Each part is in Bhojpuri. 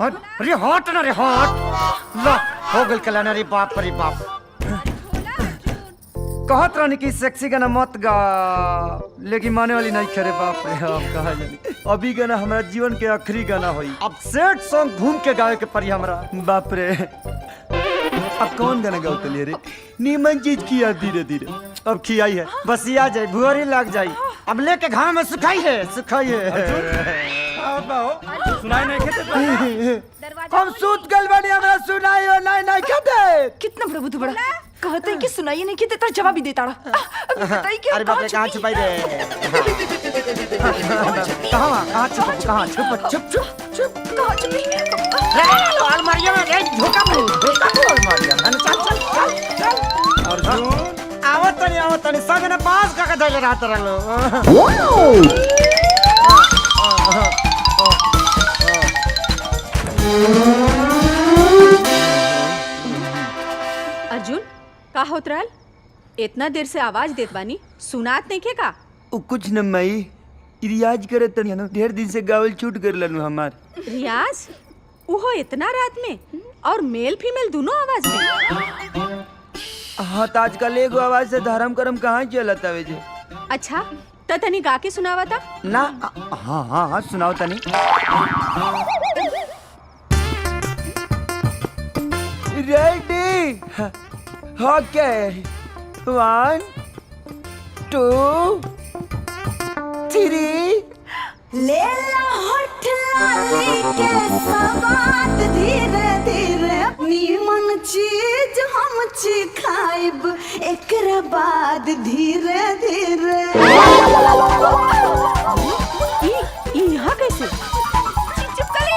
अरे हट ना रे हट। ला हो गल कल्याण रे बाप रे बाप। कहत रहनी कि सेक्सी गाना मत गा, लेकिन माने वाली नहीं करे बाप रे। हम कहा जानी अभी गाना हमारा जीवन के आखिरी गाना होई। अब सेट सॉन्ग घूम के गावे के पड़ी हमरा बाप रे। अब कौन गाना गाओ लिए रे? नीमन चीज किया धीरे धीरे, अब खियाई है बस आ जाए भुअरी लग जाई। अब लेके घाव में सुखाई है सुखाई है। सुनाई नहीं खेते हम सूत गल बनी हमरा सुनाई हो नहीं नहीं खेते। कितना प्रभु तू बड़ा कहते हैं कि सुनाइए नहीं खेते, तेरा जवाब ही देता रहा। अभी बताइए कि अरे बाप रे कहाँ छुपाई रे? कहाँ छुप छुप छुप छुप कहाँ छुपी? अलमारिया में रे झोका अलमारिया में चल चल चल चल। अर्जुन आवत तनी संग ने पास का धैले रहत रहलो। अर्जुन का होत रहल? इतना देर से आवाज देत बानी, सुनात नहीं के का? उ कुछ न मई रियाज करे तनी न, ढेर दिन से गावल छूट कर लनु हमार। रियाज उहो इतना रात में और मेल फीमेल दोनों आवाज में? हाँ तो आजकल एगो आवाज से धर्म करम कहाँ चलत आवे जे। अच्छा त तनी गा के सुनावा था ना। हाँ हाँ हाँ सुनाओ तनी। रेडी ओके 1 2 3 लेला होठ लाली के सवाद धीरे धीरे नीमन चीज हम खाइब एकरा बाद धीरे धीरे। यहाँ कैसे? चुप करी।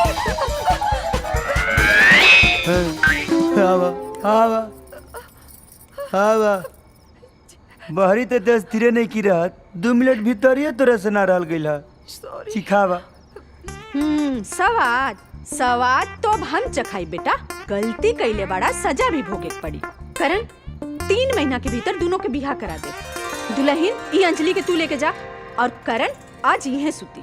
आवा आवा आवा बहरी तो 10 धीरे नहीं की रहत 2 मिनट भीतर ही तोरा से ना रहल गइल है। सिखावा। सवाद तो अब हम चखाई बेटा। गलती कैले बड़ा सजा भी भोगे पड़ी। करण 3 महीना के भीतर दोनों के बिहा करा दे। दुल्हन ई अंजलि के तू लेके जा और करण आज यहीं सुती।